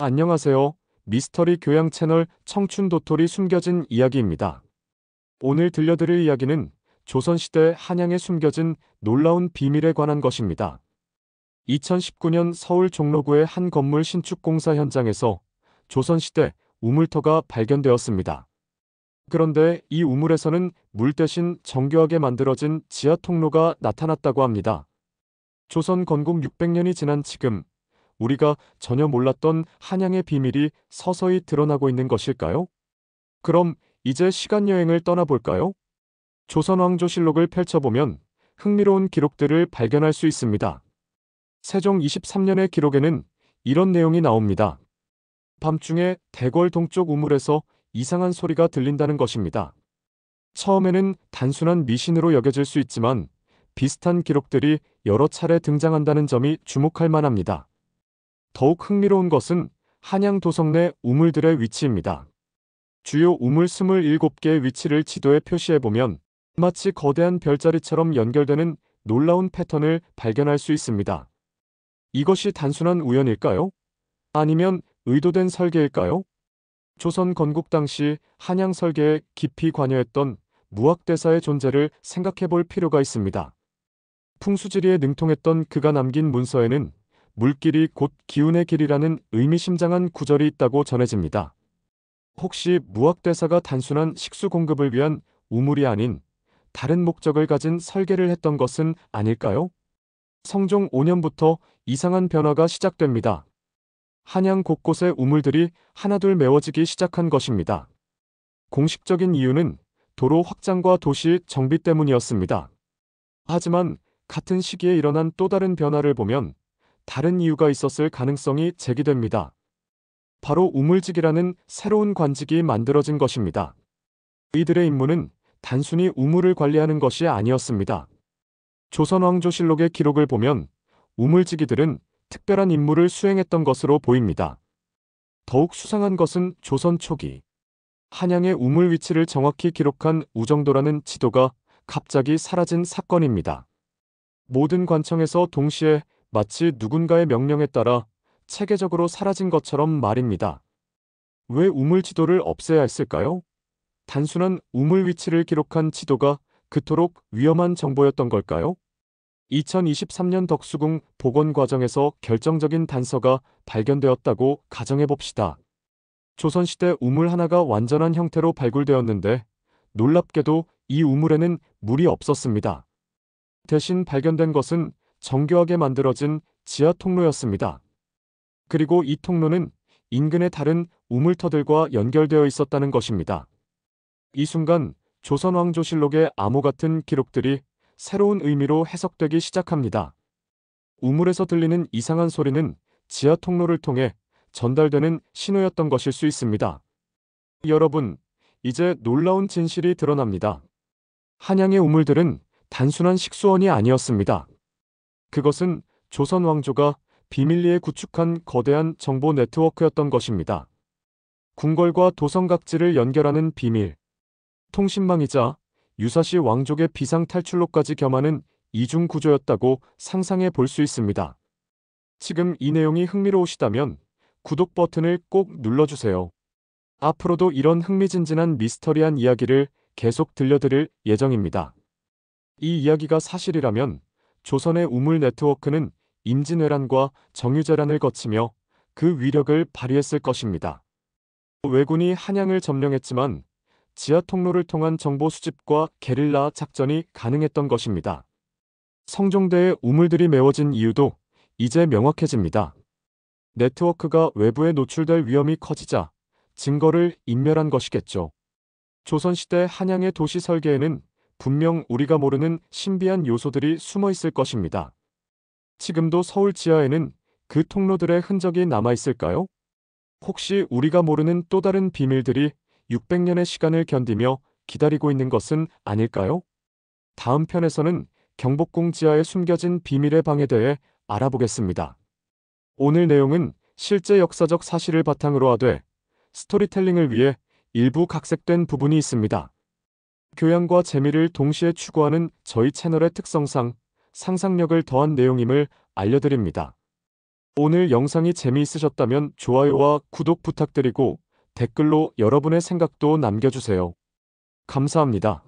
안녕하세요. 미스터리 교양 채널 청춘 도토리 숨겨진 이야기입니다. 오늘 들려드릴 이야기는 조선시대 한양에 숨겨진 놀라운 비밀에 관한 것입니다. 2019년 서울 종로구의 한 건물 신축 공사 현장에서 조선시대 우물터가 발견되었습니다. 그런데 이 우물에서는 물 대신 정교하게 만들어진 지하 통로가 나타났다고 합니다. 조선 건국 600년이 지난 지금 우리가 전혀 몰랐던 한양의 비밀이 서서히 드러나고 있는 것일까요? 그럼 이제 시간여행을 떠나볼까요? 조선왕조실록을 펼쳐보면 흥미로운 기록들을 발견할 수 있습니다. 세종 23년의 기록에는 이런 내용이 나옵니다. 밤중에 대궐 동쪽 우물에서 이상한 소리가 들린다는 것입니다. 처음에는 단순한 미신으로 여겨질 수 있지만 비슷한 기록들이 여러 차례 등장한다는 점이 주목할 만합니다. 더욱 흥미로운 것은 한양 도성 내 우물들의 위치입니다. 주요 우물 27개의 위치를 지도에 표시해보면 마치 거대한 별자리처럼 연결되는 놀라운 패턴을 발견할 수 있습니다. 이것이 단순한 우연일까요? 아니면 의도된 설계일까요? 조선 건국 당시 한양 설계에 깊이 관여했던 무학대사의 존재를 생각해볼 필요가 있습니다. 풍수지리에 능통했던 그가 남긴 문서에는 물길이 곧 기운의 길이라는 의미심장한 구절이 있다고 전해집니다. 혹시 무학대사가 단순한 식수 공급을 위한 우물이 아닌 다른 목적을 가진 설계를 했던 것은 아닐까요? 성종 5년부터 이상한 변화가 시작됩니다. 한양 곳곳의 우물들이 하나둘 메워지기 시작한 것입니다. 공식적인 이유는 도로 확장과 도시 정비 때문이었습니다. 하지만 같은 시기에 일어난 또 다른 변화를 보면 다른 이유가 있었을 가능성이 제기됩니다. 바로 우물직이라는 새로운 관직이 만들어진 것입니다. 이들의 임무는 단순히 우물을 관리하는 것이 아니었습니다. 조선왕조실록의 기록을 보면 우물직이들은 특별한 임무를 수행했던 것으로 보입니다. 더욱 수상한 것은 조선 초기 한양의 우물 위치를 정확히 기록한 우정도라는 지도가 갑자기 사라진 사건입니다. 모든 관청에서 동시에 마치 누군가의 명령에 따라 체계적으로 사라진 것처럼 말입니다. 왜 우물 지도를 없애야 했을까요? 단순한 우물 위치를 기록한 지도가 그토록 위험한 정보였던 걸까요? 2023년 덕수궁 복원 과정에서 결정적인 단서가 발견되었다고 가정해 봅시다. 조선시대 우물 하나가 완전한 형태로 발굴되었는데 놀랍게도 이 우물에는 물이 없었습니다. 대신 발견된 것은 정교하게 만들어진 지하 통로였습니다. 그리고 이 통로는 인근의 다른 우물터들과 연결되어 있었다는 것입니다. 이 순간 조선왕조실록의 암호 같은 기록들이 새로운 의미로 해석되기 시작합니다. 우물에서 들리는 이상한 소리는 지하 통로를 통해 전달되는 신호였던 것일 수 있습니다. 여러분, 이제 놀라운 진실이 드러납니다. 한양의 우물들은 단순한 식수원이 아니었습니다. 그것은 조선 왕조가 비밀리에 구축한 거대한 정보 네트워크였던 것입니다. 궁궐과 도성각지를 연결하는 비밀, 통신망이자 유사시 왕족의 비상 탈출로까지 겸하는 이중 구조였다고 상상해 볼 수 있습니다. 지금 이 내용이 흥미로우시다면 구독 버튼을 꼭 눌러주세요. 앞으로도 이런 흥미진진한 미스터리한 이야기를 계속 들려드릴 예정입니다. 이 이야기가 사실이라면 조선의 우물 네트워크는 임진왜란과 정유재란을 거치며 그 위력을 발휘했을 것입니다. 왜군이 한양을 점령했지만 지하 통로를 통한 정보 수집과 게릴라 작전이 가능했던 것입니다. 성종대의 우물들이 메워진 이유도 이제 명확해집니다. 네트워크가 외부에 노출될 위험이 커지자 증거를 인멸한 것이겠죠. 조선시대 한양의 도시 설계에는 분명 우리가 모르는 신비한 요소들이 숨어 있을 것입니다. 지금도 서울 지하에는 그 통로들의 흔적이 남아 있을까요? 혹시 우리가 모르는 또 다른 비밀들이 600년의 시간을 견디며 기다리고 있는 것은 아닐까요? 다음 편에서는 경복궁 지하에 숨겨진 비밀의 방에 대해 알아보겠습니다. 오늘 내용은 실제 역사적 사실을 바탕으로 하되 스토리텔링을 위해 일부 각색된 부분이 있습니다. 교양과 재미를 동시에 추구하는 저희 채널의 특성상 상상력을 더한 내용임을 알려드립니다. 오늘 영상이 재미있으셨다면 좋아요와 구독 부탁드리고 댓글로 여러분의 생각도 남겨주세요. 감사합니다.